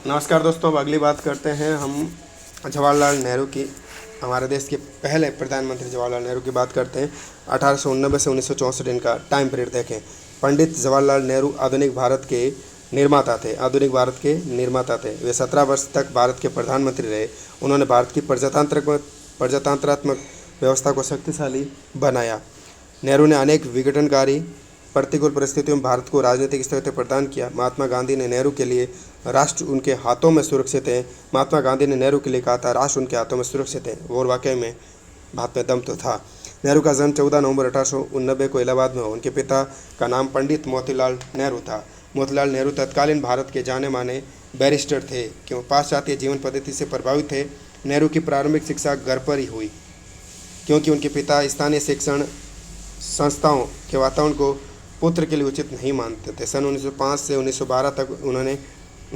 नमस्कार दोस्तों, अब अगली बात करते हैं हम जवाहरलाल नेहरू की। हमारे देश के पहले प्रधानमंत्री जवाहरलाल नेहरू की बात करते हैं। 1889 से 1964 इनका टाइम पीरियड देखें। पंडित जवाहरलाल नेहरू आधुनिक भारत के निर्माता थे। वे 17 वर्ष तक भारत के प्रधानमंत्री रहे। उन्होंने भारत की प्रजातंत्रात्मक व्यवस्था को शक्तिशाली बनाया। नेहरू ने अनेक विघटनकारी प्रतिकूल परिस्थितियों में भारत को राजनीतिक स्थिरता प्रदान किया। महात्मा गांधी ने नेहरू के लिए राष्ट्र उनके हाथों में सुरक्षित है। महात्मा गांधी ने नेहरू के लिए कहा था, राष्ट्र उनके हाथों में सुरक्षित है, और वाकई में बात में दम तो था। नेहरू का जन्म 14 नवंबर 1889 को इलाहाबाद में हुआ। उनके पिता का नाम पंडित मोतीलाल नेहरू था। मोतीलाल नेहरू तत्कालीन भारत के जाने माने बैरिस्टर थे, क्यों पाश्चात्य जीवन पद्धति से प्रभावित थे। नेहरू की प्रारंभिक शिक्षा घर पर ही हुई, क्योंकि उनके पिता स्थानीय शिक्षण संस्थाओं के वातावरण को पुत्र के लिए उचित नहीं मानते थे। सन 1905 से 1912 तक उन्हें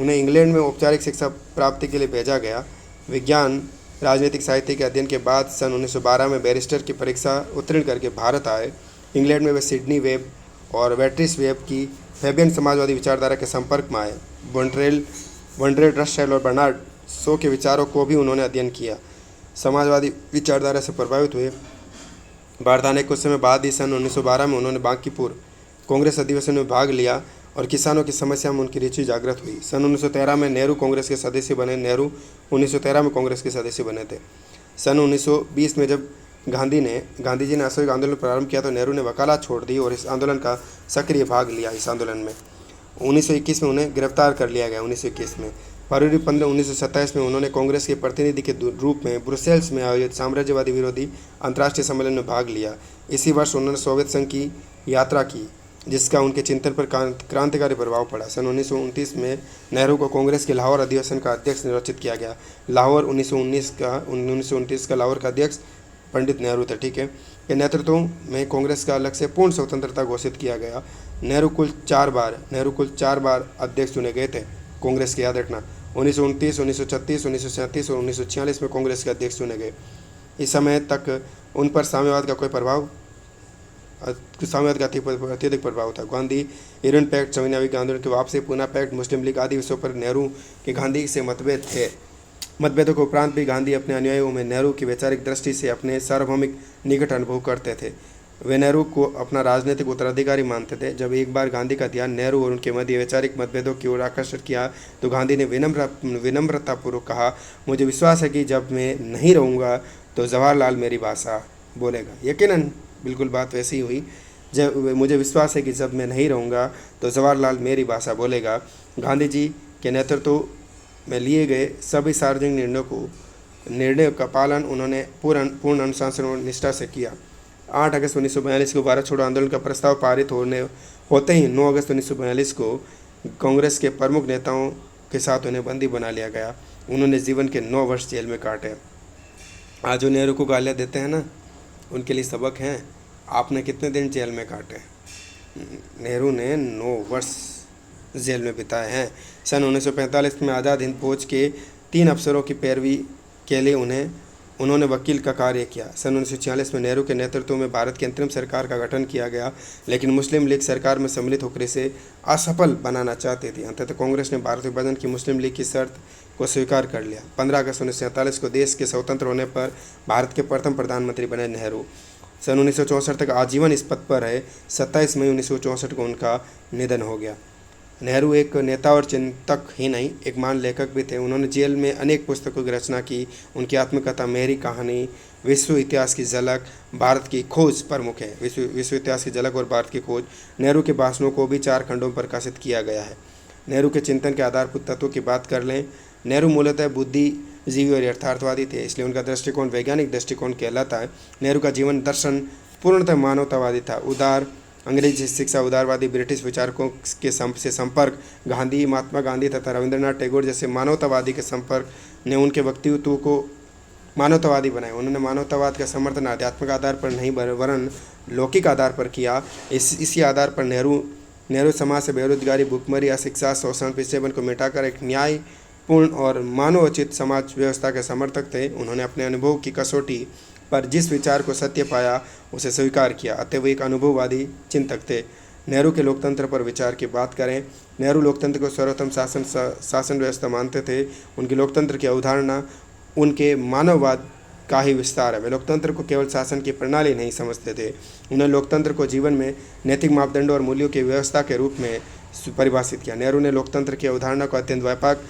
इंग्लैंड में औपचारिक शिक्षा प्राप्ति के लिए भेजा गया। विज्ञान राजनीतिक साहित्य के अध्ययन के बाद सन 1912 में बैरिस्टर की परीक्षा उत्तीर्ण करके भारत आए। इंग्लैंड में वे सिडनी वेब और बेट्रिस वेब की फैबियन समाजवादी विचारधारा के संपर्क में आए। वनड्रेड रसेल और बर्नार्ड शो के विचारों को भी उन्होंने अध्ययन किया। समाजवादी विचारधारा से प्रभावित हुए। भारत आने के कुछ समय बाद ही सन 1912 में उन्होंने बांकीपुर कांग्रेस अधिवेशन में भाग लिया और किसानों की समस्या में उनकी रुचि जागृत हुई। सन 1913 में नेहरू कांग्रेस के सदस्य बने। नेहरू 1913 में कांग्रेस के सदस्य बने थे। सन 1920 में जब गांधी जी ने असहयोग आंदोलन प्रारंभ किया तो नेहरू ने वकालत छोड़ दी और इस आंदोलन का सक्रिय भाग लिया। इस आंदोलन में 1921 में उन्हें गिरफ्तार कर लिया गया। 1921 में फरवरी 15 1927 में उन्होंने कांग्रेस के प्रतिनिधि के रूप में ब्रुसेल्स में आयोजित साम्राज्यवादी विरोधी अंतर्राष्ट्रीय सम्मेलन में भाग लिया। इसी वर्ष उन्होंने सोवियत संघ की यात्रा की, जिसका उनके चिंतन पर क्रांतिकारी प्रभाव पड़ा। सन 1929 में नेहरू को कांग्रेस के लाहौर अधिवेशन का अध्यक्ष निर्वाचित किया गया। लाहौर 1929 का लाहौर का अध्यक्ष पंडित नेहरू थे। ठीक है, के नेतृत्व में कांग्रेस का अलग से पूर्ण स्वतंत्रता घोषित किया गया। नेहरू कुल चार बार अध्यक्ष चुने गए थे कांग्रेस के, याद रखना। 1929, 1936, 1937 और 1946 में कांग्रेस के अध्यक्ष चुने गए। इस समय तक उन पर साम्यवाद का अत्यधिक प्रभाव था। गांधी इरन पैक्ट, संविधानिक आंदोलन की वापसी, पूना पैक्ट, मुस्लिम लीग आदि विषयों पर नेहरू के गांधी से मतभेद थे। मतभेदों के उपरांत भी गांधी अपने अनुयायियों में नेहरू की वैचारिक दृष्टि से अपने सार्वभौमिक निकट अनुभव करते थे। वे नेहरू को अपना राजनीतिक उत्तराधिकारी मानते थे। जब एक बार गांधी का ध्यान नेहरू और उनके मध्य वैचारिक मतभेदों की ओर आकर्षित किया तो गांधी ने विनम्रतापूर्वक कहा, मुझे विश्वास है कि जब मैं नहीं रहूँगा तो जवाहरलाल मेरी भाषा बोलेगा। यकीनन बिल्कुल बात वैसी ही हुई। जब मुझे विश्वास है कि जब मैं नहीं रहूँगा तो जवाहरलाल मेरी भाषा बोलेगा। गांधी जी के नेतृत्व में लिए गए सभी सार्वजनिक निर्णयों का पालन उन्होंने पूर्ण अनुशासन और निष्ठा से किया। 8 अगस्त 1942 को भारत छोड़ो आंदोलन का प्रस्ताव पारित होते ही 9 अगस्त 1942 को कांग्रेस के प्रमुख नेताओं के साथ उन्हें बंदी बना लिया गया। उन्होंने जीवन के 9 वर्ष जेल में काटे। आज जो नेहरू को गालियाँ देते हैं ना, उनके लिए सबक हैं। आपने कितने दिन जेल में काटे? नेहरू ने 9 वर्ष जेल में बिताए हैं। सन 1945 में आज़ाद हिंद फौज के 3 अफसरों की पैरवी के लिए उन्होंने वकील का कार्य किया। सन 1946 में नेहरू के नेतृत्व में भारत की अंतरिम सरकार का गठन किया गया, लेकिन मुस्लिम लीग सरकार में सम्मिलित होकर इसे असफल बनाना चाहती थी। अंततः कांग्रेस ने भारत विभाजन की मुस्लिम लीग की शर्त को स्वीकार कर लिया। 15 अगस्त 1947 को देश के स्वतंत्र होने पर भारत के प्रथम प्रधानमंत्री बने नेहरू। सन 1964 तक आजीवन इस पद पर रहे। 27 मई 1964 को उनका निधन हो गया। नेहरू एक नेता और चिंतक ही नहीं, एक महान लेखक भी थे। उन्होंने जेल में अनेक पुस्तकों की रचना की। उनकी आत्मकथा मेरी कहानी, विश्व इतिहास की झलक, भारत की खोज प्रमुख है। विश्व इतिहास की झलक और भारत की खोज। नेहरू के भाषणों को भी 4 खंडों में प्रकाशित किया गया है। नेहरू के चिंतन के आधारभूत तत्वों की बात कर लें। नेहरू मूलतः बुद्धिजीवी और यथार्थवादी थे, इसलिए उनका दृष्टिकोण वैज्ञानिक दृष्टिकोण कहलाता है। नेहरू का जीवन दर्शन पूर्णतः मानवतावादी था। अंग्रेजी शिक्षा, उदारवादी ब्रिटिश विचारकों के से संपर्क, गांधी, महात्मा गांधी तथा रविंद्रनाथ टैगोर जैसे मानवतावादी के संपर्क ने उनके व्यक्तित्व को मानवतावादी बनाया। उन्होंने मानवतावाद का समर्थन आध्यात्मिक आधार पर नहीं वरन लौकिक आधार पर किया। इसी आधार पर नेहरू समाज से बेरोजगारी, भुखमरी, अशिक्षा, शोषण, पिछड़ेपन को मिटाकर एक न्यायपूर्ण और मानवोचित समाज व्यवस्था के समर्थक थे। उन्होंने अपने अनुभव की कसौटी पर जिस विचार को सत्य पाया उसे स्वीकार किया, अतः वो एक अनुभववादी चिंतक थे। नेहरू के लोकतंत्र पर विचार की बात करें। नेहरू लोकतंत्र को सर्वोत्तम शासन व्यवस्था मानते थे। उनकी लोकतंत्र की अवधारणा उनके मानववाद का ही विस्तार है। वे लोकतंत्र को केवल शासन की प्रणाली नहीं समझते थे, उन्होंने लोकतंत्र को जीवन में नैतिक मापदंडों और मूल्यों की व्यवस्था के रूप में परिभाषित किया। नेहरू ने लोकतंत्र की अवधारणा को अत्यंत व्यापक,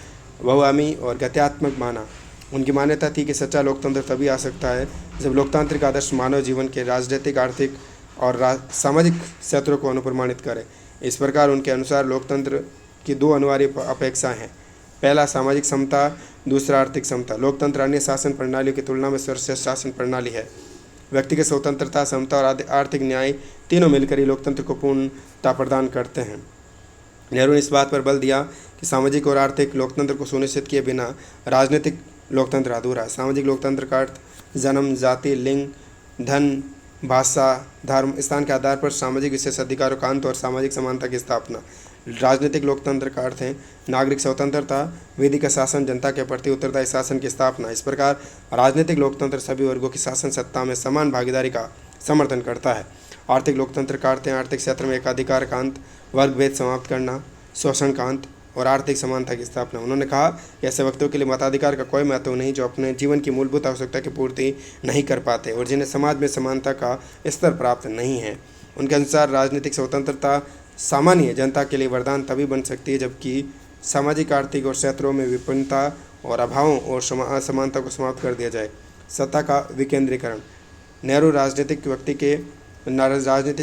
बहुआयामी और गत्यात्मक माना। उनकी मान्यता थी कि सच्चा लोकतंत्र तभी आ सकता है जब लोकतांत्रिक आदर्श मानव जीवन के राजनीतिक, आर्थिक और सामाजिक क्षेत्रों को अनुप्रमाणित करे। इस प्रकार उनके अनुसार लोकतंत्र की दो अनिवार्य अपेक्षाएं हैं। पहला सामाजिक समता, दूसरा आर्थिक समता। लोकतंत्र अन्य शासन प्रणालियों की तुलना में सर्वश्रेष्ठ शासन प्रणाली है। व्यक्तिगत स्वतंत्रता, समता और आर्थिक न्याय तीनों मिलकर ही लोकतंत्र को पूर्णता प्रदान करते हैं। नेहरू ने इस बात पर बल दिया कि सामाजिक और आर्थिक लोकतंत्र को सुनिश्चित किए बिना राजनीतिक लोकतंत्र अधूरा है। सामाजिक लोकतंत्र का अर्थ जन्म, जाति, लिंग, धन, भाषा, धर्म, स्थान के आधार पर सामाजिक विशेषाधिकारों का अंत और सामाजिक समानता की स्थापना। राजनीतिक लोकतंत्र का अर्थ है नागरिक स्वतंत्रता, विधि का शासन, जनता के प्रति उत्तरदायी शासन की स्थापना। इस प्रकार राजनीतिक लोकतंत्र सभी वर्गों की शासन सत्ता में समान भागीदारी का समर्थन करता है। आर्थिक लोकतंत्र का अर्थ है आर्थिक क्षेत्र में एकाधिकार का अंत, वर्ग भेद समाप्त करना, शोषण का अंत और आर्थिक समानता की स्थापना। उन्होंने कहा कि ऐसे व्यक्तियों के लिए मताधिकार का कोई महत्व नहीं जो अपने जीवन की मूलभूत आवश्यकता की पूर्ति नहीं कर पाते और जिन्हें समाज में समानता का स्तर प्राप्त नहीं है। उनके अनुसार राजनीतिक स्वतंत्रता सामान्य जनता के लिए वरदान तभी बन सकती है जबकि सामाजिक, आर्थिक और क्षेत्रों में विभिन्नता और अभावों और असमानता को समाप्त कर दिया जाए। सत्ता का विकेंद्रीकरण। नेहरू राजनीतिक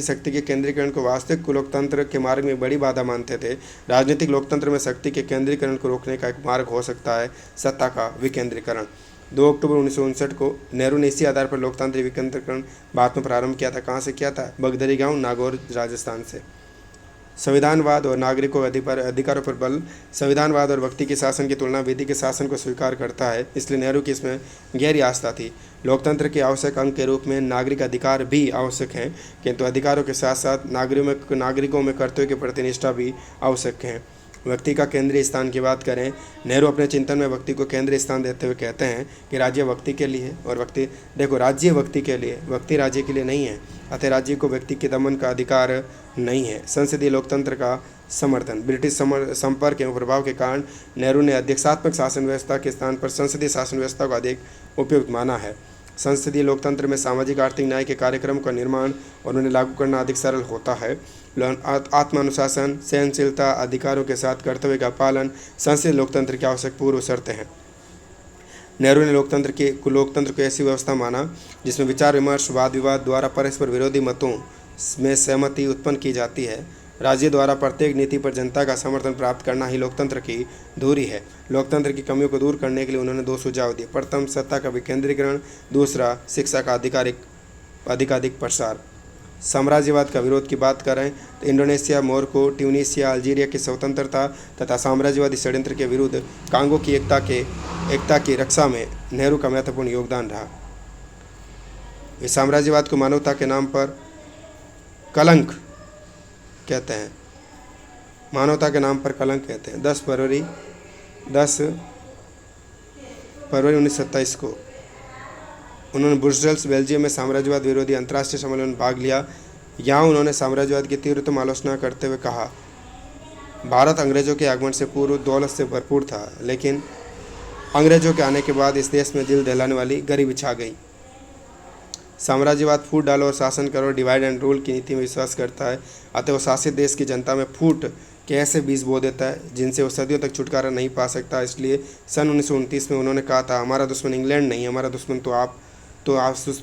शक्ति के केंद्रीकरण को वास्तविक लोकतंत्र के मार्ग में बड़ी बाधा मानते थे। राजनीतिक लोकतंत्र में शक्ति के केंद्रीकरण को रोकने का एक मार्ग हो सकता है सत्ता का विकेंद्रीकरण। 2 अक्टूबर 1959 को नेहरू ने इसी आधार पर लोकतांत्रिक विकेंद्रीकरण भारत में प्रारंभ किया था। कहाँ से किया था? बगदरी गांव, नागौर, राजस्थान से। संविधानवाद और नागरिकों के अधिकारों पर बल। संविधानवाद और व्यक्ति के शासन की तुलना विधि के शासन को स्वीकार करता है, इसलिए नेहरू की इसमें गहरी आस्था थी। लोकतंत्र के आवश्यक अंग के रूप में नागरिक अधिकार भी आवश्यक हैं, किंतु अधिकारों के साथ साथ नागरिकों में कर्तव्य के प्रति निष्ठा भी आवश्यक है। व्यक्ति का केंद्रीय स्थान की बात करें, नेहरू अपने चिंतन में व्यक्ति को केंद्रीय स्थान देते हुए कहते हैं कि राज्य व्यक्ति के लिए और राज्य व्यक्ति के लिए, व्यक्ति राज्य के लिए नहीं है। अतः राज्य को व्यक्ति के दमन का अधिकार नहीं है। संसदीय लोकतंत्र का समर्थन। ब्रिटिश संपर्क एवं प्रभाव के कारण नेहरू ने अध्यक्षात्मक शासन व्यवस्था के स्थान पर संसदीय शासन व्यवस्था को अधिक उपयुक्त माना है। संसदीय लोकतंत्र में सामाजिक, आर्थिक न्याय के कार्यक्रम का निर्माण और उन्हें लागू करना अधिक सरल होता है। आत्मानुशासन, सहनशीलता, अधिकारों के साथ कर्तव्य का पालन संसदीय लोकतंत्र की आवश्यक पूर्व शर्त है। नेहरू ने लोकतंत्र को ऐसी व्यवस्था माना जिसमें विचार विमर्श, वाद विवाद द्वारा परस्पर विरोधी मतों में सहमति उत्पन्न की जाती है। राज्य द्वारा प्रत्येक नीति पर जनता का समर्थन प्राप्त करना ही लोकतंत्र की धुरी है। लोकतंत्र की कमियों को दूर करने के लिए उन्होंने 2 सुझाव दिए। प्रथम, सत्ता का विकेंद्रीकरण। दूसरा, शिक्षा का अधिकाधिक प्रसार। साम्राज्यवाद का विरोध की बात करें तो इंडोनेशिया, मोरक्को, ट्यूनीशिया, अल्जीरिया की स्वतंत्रता तथा साम्राज्यवादी षड्यंत्र के विरुद्ध कांगो की एकता की रक्षा में नेहरू का महत्वपूर्ण योगदान रहा। वे साम्राज्यवाद को मानवता के नाम पर कलंक कहते हैं। मानवता के नाम पर कलंक कहते हैं। 10 फरवरी 1927 को उन्होंने ब्रुसेल्स, बेल्जियम में साम्राज्यवाद विरोधी अंतर्राष्ट्रीय सम्मेलन में भाग लिया। यहाँ उन्होंने साम्राज्यवाद की तीव्रतम आलोचना करते हुए कहा, भारत अंग्रेजों के आगमन से पूर्व दौलत से भरपूर था, लेकिन अंग्रेजों के आने के बाद इस देश में दिल दहलाने वाली गरीबी छा गई। साम्राज्यवाद फूट डालो और शासन करो, डिवाइड एंड रूल की नीति में विश्वास करता है। अतः वो शासित देश की जनता में फूट के ऐसे बीज बो देता है जिनसे वो सदियों तक छुटकारा नहीं पा सकता। इसलिए सन 1929 में उन्होंने कहा था, हमारा दुश्मन इंग्लैंड नहीं, हमारा दुश्मन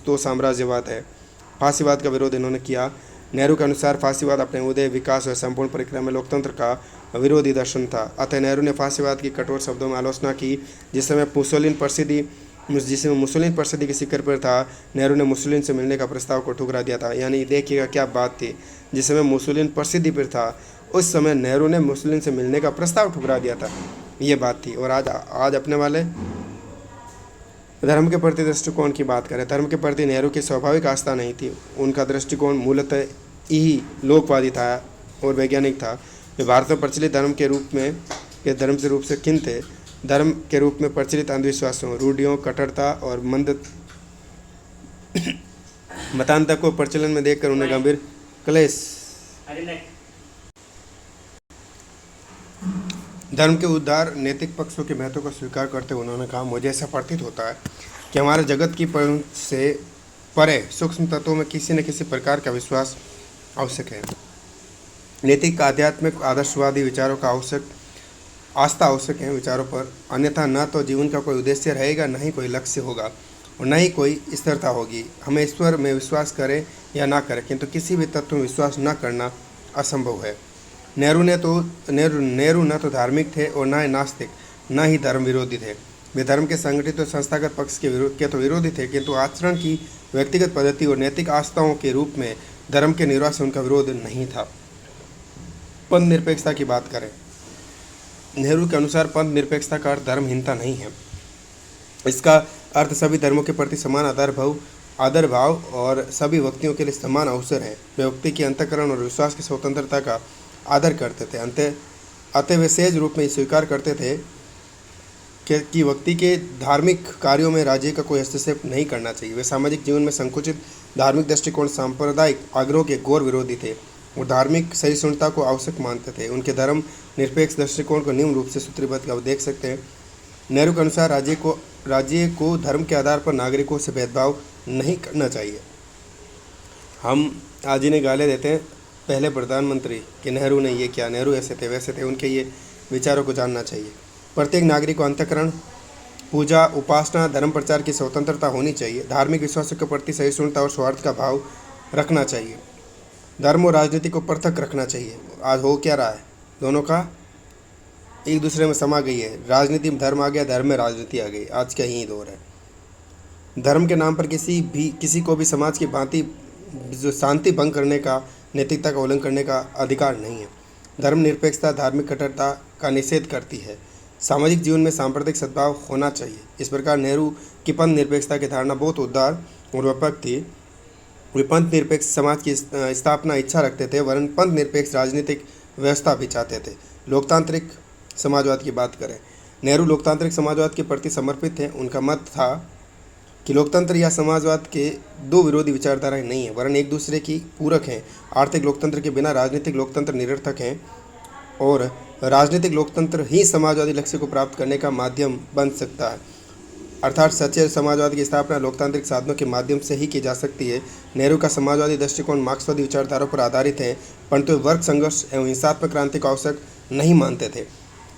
तो साम्राज्यवाद है। फांसीवाद का विरोध इन्होंने किया। नेहरू के अनुसार फांसीवाद अपने उदय, विकास और संपूर्ण प्रक्रिया में लोकतंत्र का विरोधी दर्शन था। अतः नेहरू ने फांसीवाद की कठोर शब्दों में आलोचना की। जिसमें मुसोलिन प्रसिद्धि के शिखर पर था, नेहरू ने मुसोलिन से मिलने का प्रस्ताव को ठुकरा दिया था। यानी देखिएगा क्या बात थी, जिस समय मुसोलिन प्रसिद्धि पर था उस समय नेहरू ने मुसोलिन से मिलने का प्रस्ताव ठुकरा दिया था, ये बात थी। और आज अपने वाले धर्म के प्रति दृष्टिकोण की बात करें। धर्म के प्रति नेहरू की स्वाभाविक आस्था नहीं थी। उनका दृष्टिकोण मूलतः ही लोकवादी था और वैज्ञानिक था। वे भारत में प्रचलित धर्म से रूप से खिन्न थे। धर्म के रूप में प्रचलित अंधविश्वासों, रूढ़ियों, कट्टरता और मतांतर को प्रचलन में देखकर उन्हें गंभीर क्लेश धर्म के उदार नैतिक पक्षों के महत्व को स्वीकार करते हुए उन्होंने कहा, मुझे ऐसा प्रतीत होता है कि हमारे जगत की पहुंच से परे सूक्ष्म तत्वों में किसी न किसी प्रकार का विश्वास आवश्यक है। नैतिक आध्यात्मिक आदर्शवादी विचारों का आस्था आवश्यक है विचारों पर, अन्यथा न तो जीवन का कोई उद्देश्य रहेगा, न ही कोई लक्ष्य होगा और न ही कोई स्थिरता होगी। हमें ईश्वर में विश्वास करें या ना करें, किंतु किसी भी तत्व में विश्वास न करना असंभव है। नेहरू न तो धार्मिक थे और न ही नास्तिक, न ही धर्म विरोधी थे। वे धर्म के संगठित और संस्थागत पक्ष के तो विरोधी थे, किंतु आचरण की व्यक्तिगत पद्धति और नैतिक आस्थाओं के रूप में धर्म के निर्वाह से उनका विरोध नहीं था। पंथ निरपेक्षता की बात करें। नेहरू के अनुसार पंथ निरपेक्षता का अर्थ धर्महीनता नहीं है। इसका अर्थ सभी धर्मों के प्रति समान आदर भाव और सभी व्यक्तियों के लिए समान अवसर है। वे व्यक्ति के अंतःकरण और विश्वास की स्वतंत्रता का आदर करते थे। अतः वे सहज रूप में स्वीकार करते थे कि व्यक्ति के धार्मिक कार्यों में राज्य का कोई हस्तक्षेप नहीं करना चाहिए। वे सामाजिक जीवन में संकुचित धार्मिक दृष्टिकोण, सांप्रदायिक आग्रह के घोर विरोधी थे और धार्मिक सहिष्णुता को आवश्यक मानते थे। उनके धर्म निरपेक्ष दृष्टिकोण को निम्न रूप से सूत्रीबद्ध आप देख सकते हैं। नेहरू के अनुसार राज्य को धर्म के आधार पर नागरिकों से भेदभाव नहीं करना चाहिए। हम आज इन्हें गाले देते हैं पहले प्रधानमंत्री कि नेहरू ने ये किया, नेहरू ऐसे थे वैसे थे, उनके ये विचारों को जानना चाहिए। प्रत्येक नागरिक को अंतःकरण, पूजा, उपासना, धर्म प्रचार की स्वतंत्रता होनी चाहिए। धार्मिक विश्वासों के प्रति सहिष्णुता और स्वार्थ का भाव रखना चाहिए। धर्म और राजनीति को पृथक रखना चाहिए। आज हो क्या रहा है, दोनों का एक दूसरे में समा गई है। राजनीति में धर्म आ गया, धर्म में राजनीति आ गई। आज का यही दौर है। धर्म के नाम पर किसी को भी समाज की भांति जो शांति भंग करने का, नैतिकता का उल्लंघन करने का अधिकार नहीं है। धर्म निरपेक्षता धार्मिक कट्टरता का निषेध करती है। सामाजिक जीवन में सांप्रदायिक सद्भाव होना चाहिए। इस प्रकार नेहरू की पंथ निरपेक्षता की धारणा बहुत उदार और व्यापक थी। वे पंथ निरपेक्ष समाज की स्थापना इच्छा रखते थे, वरन पंथ निरपेक्ष राजनीतिक व्यवस्था भी चाहते थे। लोकतांत्रिक समाजवाद की बात करें। नेहरू लोकतांत्रिक समाजवाद के प्रति समर्पित थे। उनका मत था कि लोकतंत्र या समाजवाद के दो विरोधी विचारधाराएं नहीं है, वरन एक दूसरे की पूरक हैं। आर्थिक लोकतंत्र के बिना राजनीतिक लोकतंत्र निरर्थक हैं और राजनीतिक लोकतंत्र ही समाजवादी लक्ष्य को प्राप्त करने का माध्यम बन सकता है। अर्थात सच्चे समाजवाद की स्थापना लोकतांत्रिक साधनों के माध्यम से ही की जा सकती है। नेहरू का समाजवादी दृष्टिकोण मार्क्सवादी विचारधाराओं पर आधारित है, परंतु वर्ग संघर्ष एवं हिंसात्मक क्रांति को आवश्यक नहीं मानते थे।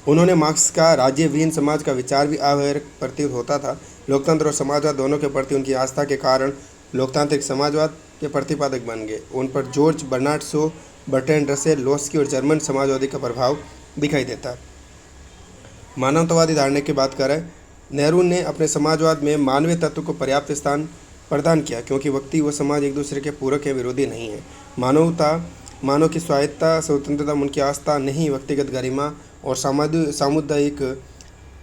उन्होंने मार्क्स का राज्यविहीन समाज का विचार भी अव्यवहारिक प्रतीत होता था। लोकतंत्र और समाजवाद दोनों के प्रति उनकी आस्था के कारण लोकतांत्रिक समाजवाद के प्रतिपादक बन गए। उन पर George Bernard Shaw, Bertrand Russell, Laski और जर्मन समाजवादी का प्रभाव दिखाई देता है। मानवतावादी धारणा की बात करें। नेहरू ने अपने समाजवाद में मानवीय तत्व को पर्याप्त स्थान प्रदान किया, क्योंकि व्यक्ति व समाज एक दूसरे के पूरक या विरोधी नहीं है। मानव की स्वायत्ता, स्वतंत्रता उनकी आस्था नहीं, व्यक्तिगत गरिमा और सामुदायिक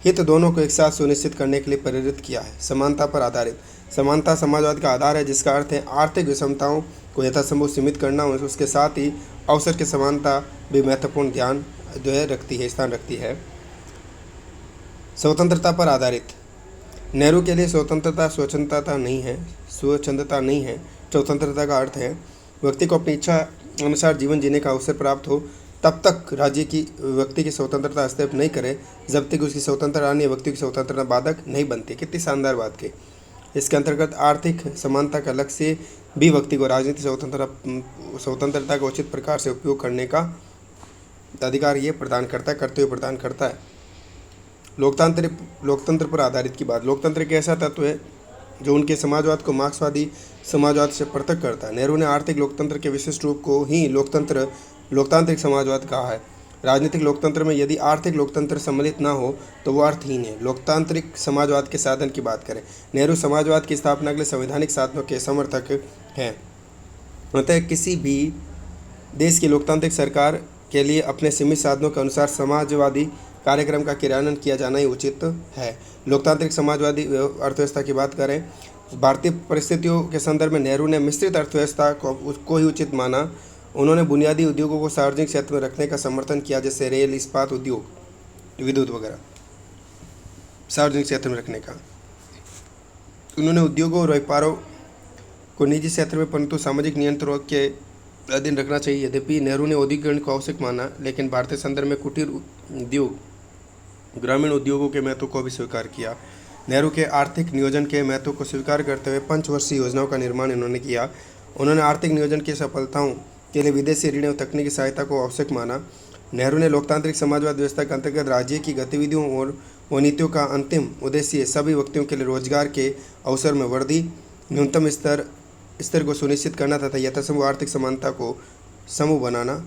हित दोनों को एक साथ सुनिश्चित करने के लिए प्रेरित किया है। समानता पर आधारित। समानता समाजवाद का आधार है, जिसका अर्थ है आर्थिक विषमताओं को यथासंभव सीमित करना और उसके साथ ही अवसर की समानता भी महत्वपूर्ण स्थान रखती है। स्वतंत्रता पर आधारित। नेहरू के लिए स्वतंत्रता स्वच्छंदता नहीं है। स्वतंत्रता का अर्थ है व्यक्ति को अपनी इच्छा अनुसार जीवन जीने का अवसर प्राप्त हो। तब तक राज्य की व्यक्ति की स्वतंत्रता हस्तक्षेप नहीं करे जब तक उसकी स्वतंत्रता अन्य व्यक्ति की स्वतंत्रता बाधक नहीं बनती। कितनी शानदार बात की। इसके अंतर्गत आर्थिक समानता का लक्ष्य भी व्यक्ति को राजनीतिक स्वतंत्रता का उचित प्रकार से उपयोग करने का अधिकार ये प्रदान करता है, कर्तव्य प्रदान करता है। लोकतंत्र पर आधारित की बात। लोकतंत्र एक ऐसा तत्व है जो उनके समाजवाद को मार्क्सवादी समाजवाद से पृथक करता है। नेहरू ने आर्थिक लोकतंत्र के विशिष्ट रूप को ही लोकतांत्रिक समाजवाद कहा है। राजनीतिक लोकतंत्र में यदि आर्थिक लोकतंत्र सम्मिलित न हो तो वह अर्थहीन है। लोकतांत्रिक समाजवाद के साधन की बात करें। नेहरू समाजवाद की स्थापना के लिए संवैधानिक साधनों के समर्थक हैं। अतः किसी भी देश की लोकतांत्रिक सरकार के लिए अपने सीमित साधनों के अनुसार समाजवादी कार्यक्रम का क्रियान्वयन किया जाना ही उचित है। लोकतांत्रिक समाजवादी अर्थव्यवस्था की बात करें। भारतीय परिस्थितियों के संदर्भ में नेहरू ने मिश्रित अर्थव्यवस्था को ही उचित माना। उन्होंने बुनियादी उद्योगों को सार्वजनिक क्षेत्र में रखने का समर्थन किया, जैसे रेल, इस्पात उद्योग, विद्युत वगैरह सार्वजनिक क्षेत्र में रखने का। उन्होंने उद्योगों और व्यापारों को निजी क्षेत्र में परंतु सामाजिक नियंत्रणों के अधीन रखना चाहिए। यद्यपि नेहरू ने औद्योगिकरण को आवश्यक माना, लेकिन भारतीय संदर्भ में कुटीर उद्योग ग्रामीण उद्योगों के महत्व को भी स्वीकार किया। नेहरू के आर्थिक नियोजन के महत्व को स्वीकार करते हुए पंचवर्षीय योजनाओं का निर्माण इन्होंने किया। उन्होंने आर्थिक नियोजन की सफलताओं के लिए विदेशी ऋण और तकनीकी सहायता को आवश्यक माना। नेहरू ने लोकतांत्रिक समाजवाद व्यवस्था के अंतर्गत राज्य की गतिविधियों और नीतियों का अंतिम उद्देश्य सभी व्यक्तियों के लिए रोजगार के अवसर में वृद्धि, न्यूनतम स्तर को सुनिश्चित करना तथा यथासंभव आर्थिक समानता को समूह बनाना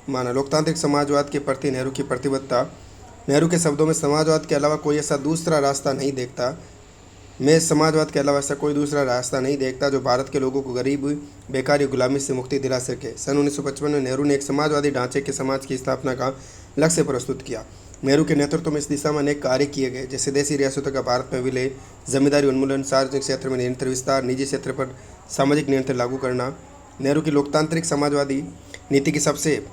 माना। लोकतांत्रिक समाजवाद के प्रति नेहरू की प्रतिबद्धता। नेहरू के शब्दों में समाजवाद के अलावा कोई ऐसा दूसरा रास्ता नहीं देखता मैं समाजवाद के अलावा ऐसा कोई दूसरा रास्ता नहीं देखता जो भारत के लोगों को गरीबी, बेकारी और गुलामी से मुक्ति दिला सके। सन 1955 में नेहरू ने एक समाजवादी ढांचे के समाज की स्थापना का लक्ष्य प्रस्तुत किया। नेहरू के नेतृत्व में इस दिशा में अनेक कार्य किए गए, जैसे देशी रियासतों का भारत में विलय, जमींदारी उन्मूलन, सार्वजनिक क्षेत्र में निरंतर विस्तार, निजी क्षेत्र पर सामाजिक नियंत्रण लागू करना। नेहरू की लोकतांत्रिक समाजवादी नीति की सबसे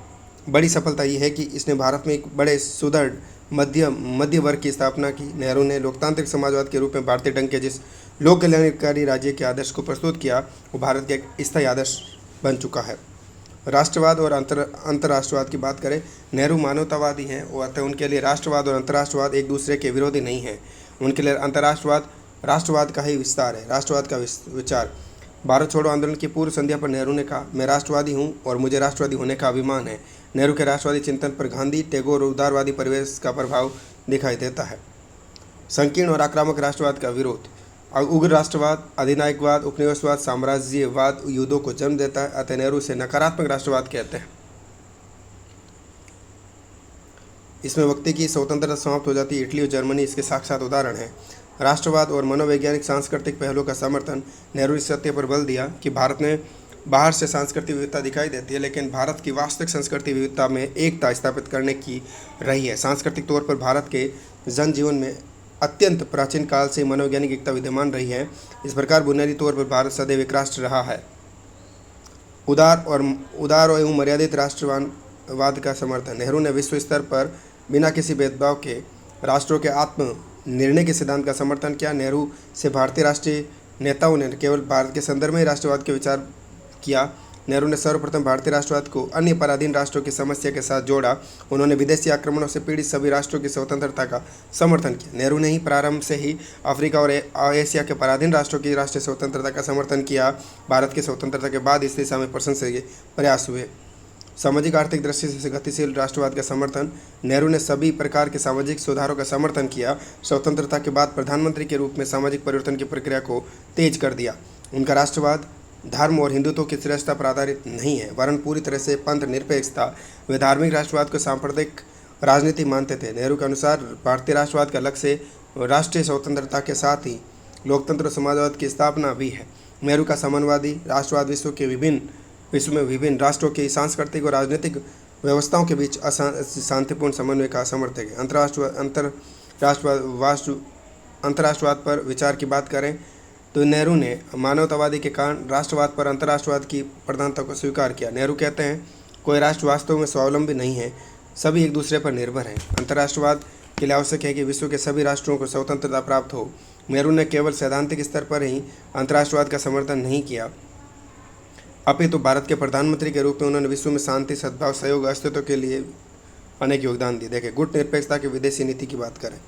बड़ी सफलता यह है कि इसने भारत में एक बड़े सुदृढ़ मध्य वर्ग की स्थापना की। नेहरू ने लोकतांत्रिक समाजवाद के रूप में भारतीय ढंग के जिस लोक कल्याणकारी राज्य के आदर्श को प्रस्तुत किया वो भारत के एक स्थायी आदर्श बन चुका है। राष्ट्रवाद और अंतर्राष्ट्रवाद की बात करें, नेहरू मानवतावादी हैं और अतः उनके लिए राष्ट्रवाद और अंतर्राष्ट्रवाद एक दूसरे के विरोधी नहीं हैं। उनके लिए अंतर्राष्ट्रवाद राष्ट्रवाद का ही विस्तार है, राष्ट्रवाद का विचार। भारत छोड़ो आंदोलन की पूर्व संध्या पर नेहरू ने कहा, मैं राष्ट्रवादी हूँ और मुझे राष्ट्रवादी होने का अभिमान है। नेहरू के राष्ट्रवादी चिंतन पर गांधी, टैगोर और उदारवादी परिवेश का प्रभाव दिखाई देता है। संकीर्ण और आक्रामक राष्ट्रवाद का विरोध। उग्र राष्ट्रवाद, अधिनायकवाद, उपनिवेशवाद, साम्राज्यवाद युद्धों को जन्म देता है, अतः नेहरू से नकारात्मक राष्ट्रवाद कहते हैं। इसमें व्यक्ति की स्वतंत्रता समाप्त हो जाती है। इटली और जर्मनी इसके साक्षात उदाहरण हैं। राष्ट्रवाद और मनोवैज्ञानिक सांस्कृतिक पहलुओं का समर्थन। नेहरू इस सत्य पर बल दिया कि भारत में बाहर से सांस्कृतिक विविधता दिखाई देती है, लेकिन भारत की वास्तविक सांस्कृतिक विविधता में एकता स्थापित करने की रही है। सांस्कृतिक तौर पर भारत के जनजीवन में अत्यंत प्राचीन काल से मनोवैज्ञानिक एकता विद्यमान रही है। इस प्रकार बुनियादी तौर पर भारत सदैव एक राष्ट्र रहा है। उदार एवं मर्यादित राष्ट्रवाद का समर्थन। नेहरू ने विश्व स्तर पर बिना किसी भेदभाव के राष्ट्रों के आत्म निर्णय के सिद्धांत का समर्थन किया। नेहरू से भारतीय राष्ट्रीय नेताओं ने केवल भारत के संदर्भ में राष्ट्रवाद के विचार किया। नेहरू ने सर्वप्रथम भारतीय राष्ट्रवाद को अन्य पराधीन राष्ट्रों की समस्या के साथ जोड़ा। उन्होंने विदेशी आक्रमणों से पीड़ित सभी राष्ट्रों की स्वतंत्रता का समर्थन किया। नेहरू ने ही प्रारंभ से ही अफ्रीका और एशिया के पराधीन राष्ट्रों की राष्ट्रीय स्वतंत्रता का समर्थन किया। भारत की स्वतंत्रता के बाद इस दिशा में प्रशंसनीय प्रयास हुए। सामाजिक आर्थिक दृष्टि से गतिशील राष्ट्रवाद का समर्थन। नेहरू ने सभी प्रकार के सामाजिक सुधारों का समर्थन किया। स्वतंत्रता के बाद प्रधानमंत्री के रूप में सामाजिक परिवर्तन की प्रक्रिया को तेज कर दिया। उनका राष्ट्रवाद धर्म और हिंदुत्व की श्रेष्ठता पर आधारित नहीं है, वरन पूरी तरह से पंथ निरपेक्ष था। वे धार्मिक राष्ट्रवाद को सांप्रदायिक राजनीति मानते थे। नेहरू के अनुसार भारतीय राष्ट्रवाद का लक्ष्य राष्ट्रीय स्वतंत्रता के साथ ही लोकतंत्र और समाजवाद की स्थापना भी है। नेहरू का समानवादी राष्ट्रवाद विश्व में विभिन्न राष्ट्रों की सांस्कृतिक और राजनीतिक व्यवस्थाओं के बीच शांतिपूर्ण समन्वय का समर्थक है। अंतर्राष्ट्रवाद पर विचार की बात करें तो नेहरू ने मानवतावादी के कारण राष्ट्रवाद पर अंतर्राष्ट्रवाद की प्रधानता को स्वीकार किया। नेहरू कहते हैं, कोई राष्ट्र वास्तव में स्वावलंबी नहीं है, सभी एक दूसरे पर निर्भर हैं। अंतर्राष्ट्रवाद के लिए आवश्यक है कि विश्व के सभी राष्ट्रों को स्वतंत्रता प्राप्त हो। नेहरू ने केवल सैद्धांतिक स्तर पर ही अंतर्राष्ट्रवाद का समर्थन नहीं किया, अपितु भारत के प्रधानमंत्री के रूप में उन्होंने विश्व में शांति, सद्भाव, सहयोग, अस्तित्व के लिए अनेक योगदान दिए। देखें, गुट निरपेक्षता की विदेशी नीति की बात करें।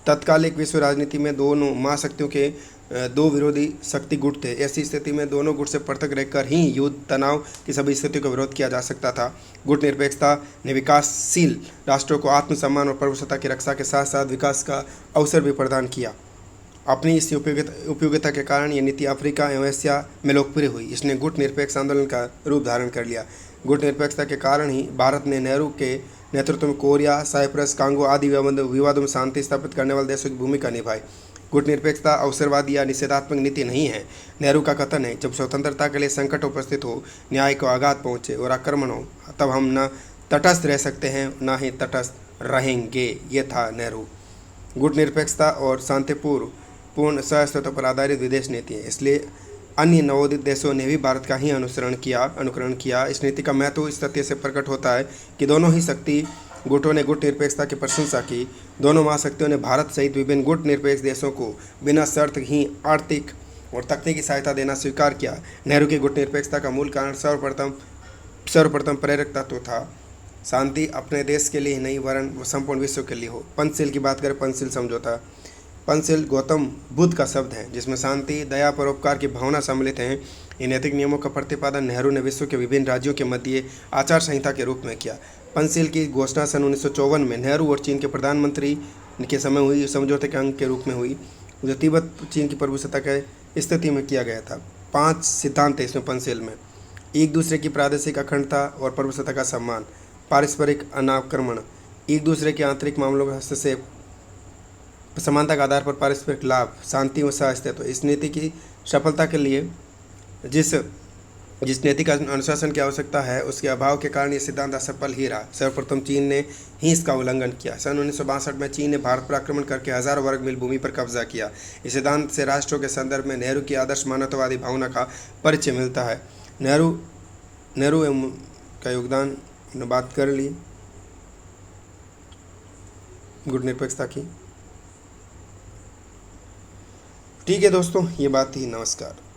तत्कालिक विश्व राजनीति में दोनों महाशक्तियों के दो विरोधी शक्ति गुट थे। ऐसी स्थिति में दोनों गुट से पृथक रहकर ही युद्ध, तनाव की सभी स्थितियों का विरोध किया जा सकता था। गुट निरपेक्षता ने विकासशील राष्ट्रों को आत्मसम्मान और प्रभुसत्ता की रक्षा के साथ साथ विकास का अवसर भी प्रदान किया। अपनी इस उपयोगिता के कारण ये नीति अफ्रीका एवं एशिया में लोकप्रिय हुई। इसने गुट निरपेक्ष आंदोलन का रूप धारण कर लिया। गुट निरपेक्षता के कारण ही भारत ने नेहरू के नेतृत्व में कोरिया, साइप्रस, कांगो आदि विवादों में शांति स्थापित करने वाले देशों की भूमिका निभाई। गुट निरपेक्षता अवसरवादी या निषेधात्मक नीति नहीं है। नेहरू का कथन है, जब स्वतंत्रता के लिए संकट उपस्थित हो, न्याय को आघात पहुँचे और आक्रमण हो, तब हम न तटस्थ रह सकते हैं न ही तटस्थ रहेंगे। ये था नेहरू। गुट निरपेक्षता और शांतिपूर्ण सह-अस्तित्व पर आधारित विदेश नीति है, इसलिए अन्य नवोदित देशों ने भी भारत का ही अनुकरण किया। इस नीति का महत्व इस तथ्य से प्रकट होता है कि दोनों ही शक्ति गुटों ने गुट निरपेक्षता की प्रशंसा की। दोनों महाशक्तियों ने भारत सहित विभिन्न गुट निरपेक्ष देशों को बिना शर्त ही आर्थिक और तकनीकी सहायता देना स्वीकार किया। नेहरू की गुट निरपेक्षता का मूल कारण सर्वप्रथम प्रेरक तत्व था। शांति अपने देश के लिए ही नहीं वरन वो संपूर्ण विश्व के लिए हो। पंचशील की बात करें, पंचशील समझौता। पंचशील गौतम बुद्ध का शब्द है जिसमें शांति, दया, परोपकार की भावना सम्मिलित हैं। इन नैतिक नियमों का प्रतिपादन नेहरू ने विश्व के विभिन्न राज्यों के मध्य आचार संहिता के रूप में किया। पंचशील की घोषणा सन 1954 में नेहरू और चीन के प्रधानमंत्री के समय हुई समझौते के अंग के रूप में हुई, जो तिब्बत चीन की प्रभुसत्ता के स्थिति में किया गया था। 5 सिद्धांत है इसमें पंचशील में। एक दूसरे की प्रादेशिक अखंडता और प्रभुसत्ता का सम्मान, पारस्परिक अनाक्रमण, एक दूसरे के आंतरिक मामलों का हस्तक्षेप, समानता के आधार पर पारस्परिक लाभ, शांति व सह-अस्तित्व। इस नीति की सफलता के लिए जिस नैतिक अनुशासन की आवश्यकता है उसके अभाव के कारण ये सिद्धांत असफल ही रहा। सर्वप्रथम चीन ने ही इसका उल्लंघन किया। सन 1962 में चीन ने भारत पर आक्रमण करके हजारों वर्ग मील भूमि पर कब्जा किया। इस सिद्धांत से राष्ट्रों के संदर्भ में नेहरू की आदर्श मानवतावादी भावना का परिचय मिलता है। नेहरू एवं का योगदान ने बात कर ली, गुटनिरपेक्षता की। ठीक है दोस्तों, ये बात थी। नमस्कार।